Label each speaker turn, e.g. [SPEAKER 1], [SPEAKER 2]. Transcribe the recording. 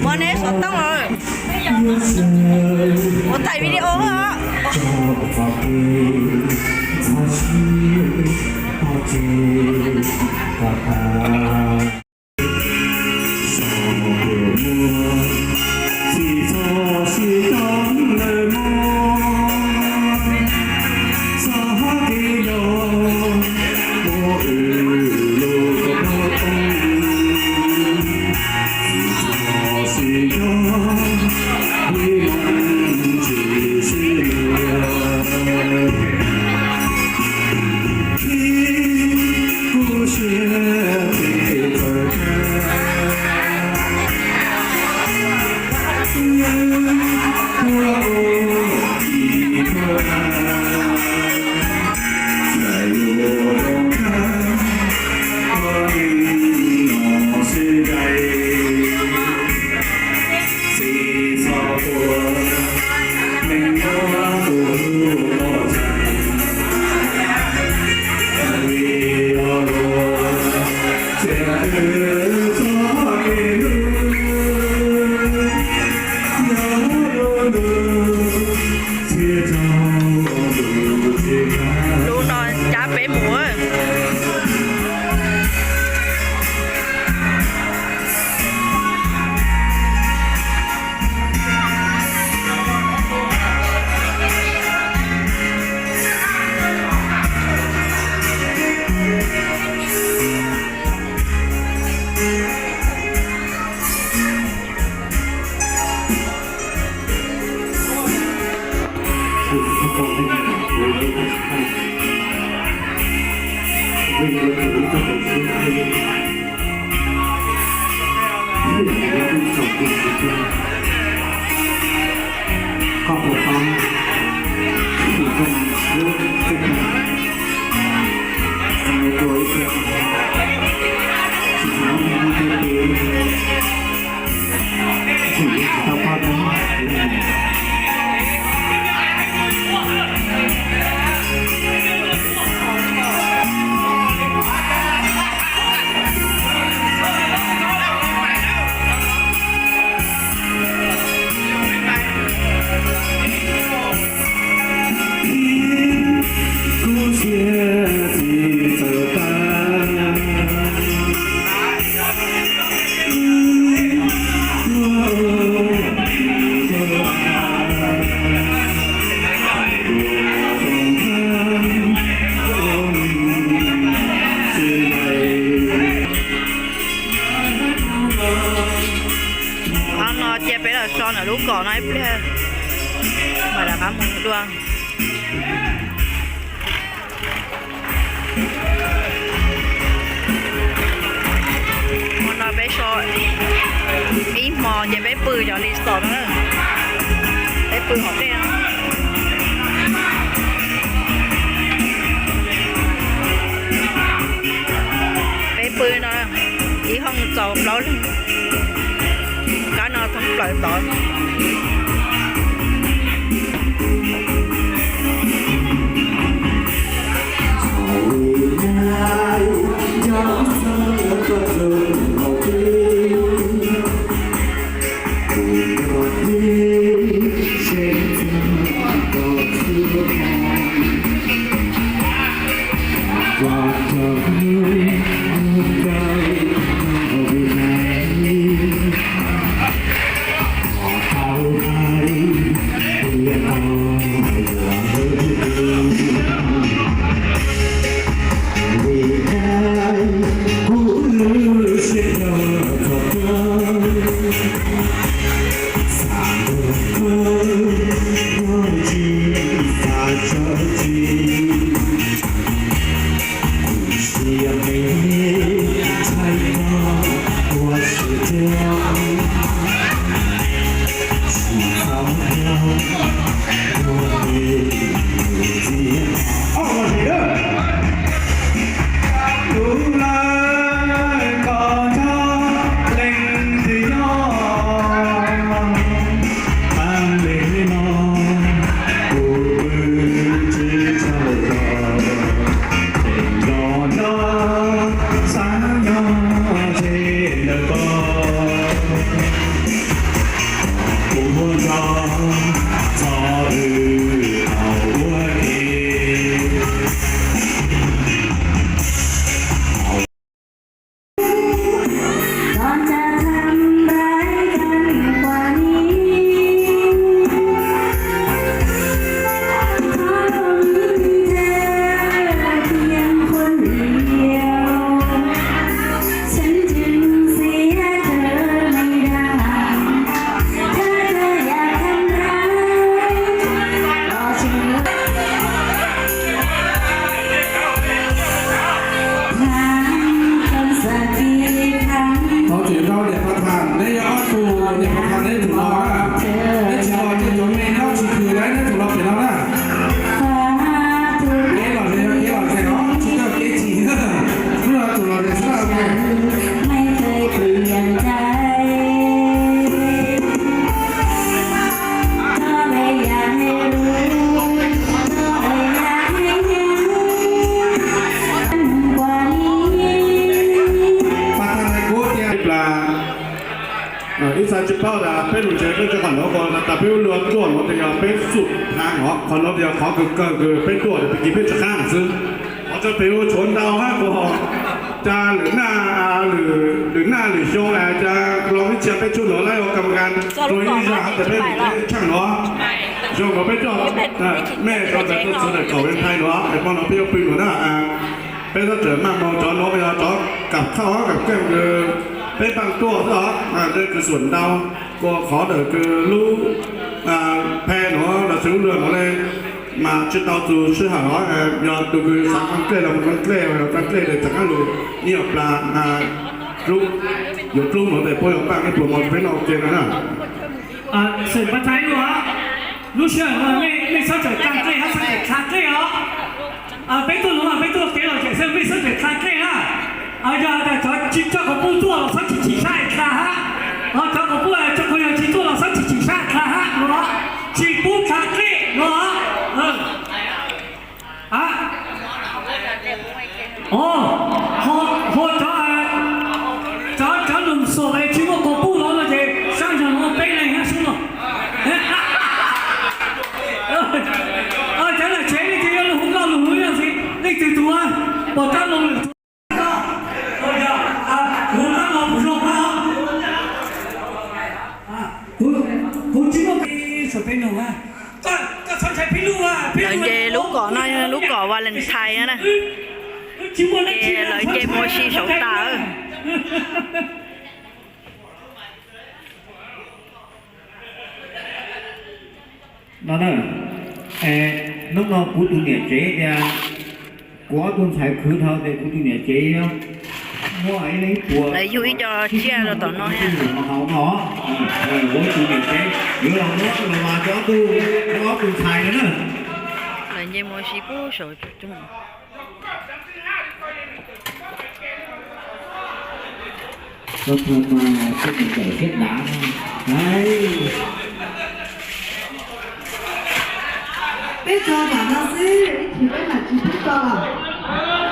[SPEAKER 1] วันนี้สดต้องเลย我ถ่ายวิดีโอเหรอ
[SPEAKER 2] ก็ปกป้องผู้คนรู้สึกในตัวเองสิ่งที่มันเป็นสิ่งที่เราพอได้
[SPEAKER 1] Chia bé là son ở lúc cỏ này ple mà là cá mùng đuông nó bé so ý mò chia bé bự cho đi sọt nữa bé bự họ đen bé bự nó ý không sọt lâu lắm cá nó không lợi tội
[SPEAKER 3] 早日好过年。
[SPEAKER 4] ก่อนจะทำร้ายกันกว่านี้ขอลงเธอเพียงคนเดียว ฉันจึงเสียเธอไม่ได้ถ้าเธออยากทำร้ายก็เชิญถามกันสักกี่ครั้ง
[SPEAKER 3] เขาถือเราเดี๋ยวประธานในยอดครูเดี๋ยวประธานได้ถูกเราอ่ะในถือเราจะจงไม่เข้าชีคือได้ถูกเราเปลี่ยนเราละเอ๊ะเราเนี่ยเอ๊ะเราใช่เนาะชุดเราเอ๊ะจีเนอะเมื่อถูกเราจะทราบไง
[SPEAKER 4] ไม่เคยเปลี่ยนใจก็เลยอยากให้รู้ก็เลยอยากให้ยังกว่านี้
[SPEAKER 3] ประธานในกูเนี่ยปลาอีสานจะเป้าด่าเป็นหนุ่มเจ๊เป็นเจ้าของรถก่อนแต่เป็นรวมตัวรถเดียวเป็นสุดทางเหรอคนรถเดียวเขาคือเป็นตัวเดี๋ยวไปกินเป็นจะข้างซึ่งเขาจะเป็นชนดาวห้ากูจะหรือหน้าหรือหน้าหรือโชว์อะไรจะลองที่จะไปชุดหรือไล่กรรมการโดยที่จะแต่เป็นช่างเนาะโชว์ก็เป็นจอแม่ก็จะต้องเสนอเขาเป็นไทยเนาะไอ้พวกเราพี่ปืนหัวหน้าเป็นถ้าเกิดมากมองจอน้องไปจอกับข้าวกับแก้มคือเป็นบางตัวเหรอđâyคือส่วนดาวก็ขอเดี๋ยวคือรู้แพ้เนาะเราซื้อเรือมาเลยมาชุดดาวตัวชื่อหาเนาะยอดดูคือสักมันเกล้เรามันเกล้เราตั้งเกล้เลยจากนั้นรู้นี่ปลารู้อยู่ตรงหนูแต่พวกเราบ้างให้ตัวมันเป็นออกเจนนะ
[SPEAKER 5] 水不睇喎，老師啊，咩收就卡機，黑收就卡機哦。俾到攞啊，俾到幾耐其實咩收就卡機啦。就再接咗個煲多落手切切晒卡哈。咗個煲就佢又切多落手切切晒卡哈，攞切煲卡機攞學咗龍傻嚟，切個煲攞嚟就生上我俾你一先咯。真係請你哋有好高龍嗰陣時，你哋做啊，我單龍。
[SPEAKER 1] lợi về lúc cỏ nó lúc cỏ và lần thầy nữa nè lợi về mua xì sầu tà
[SPEAKER 2] nó nè lúc nó của tụi nhà trẻ ra có tuần phải khử thao để của tụi nhà trẻ nó ấy lấy của
[SPEAKER 1] lợi vui cho chia rồi tụi nó ha
[SPEAKER 2] không nó với tụi nhà trẻ giữa lòng nó là mà cho tôi nó tuần phải nữa nè
[SPEAKER 1] lợi về mua xì bố sầu chung
[SPEAKER 2] có thơm cái mình chạy kết đã đấy
[SPEAKER 6] bây giờ bạn老师，你提问了几分钟了？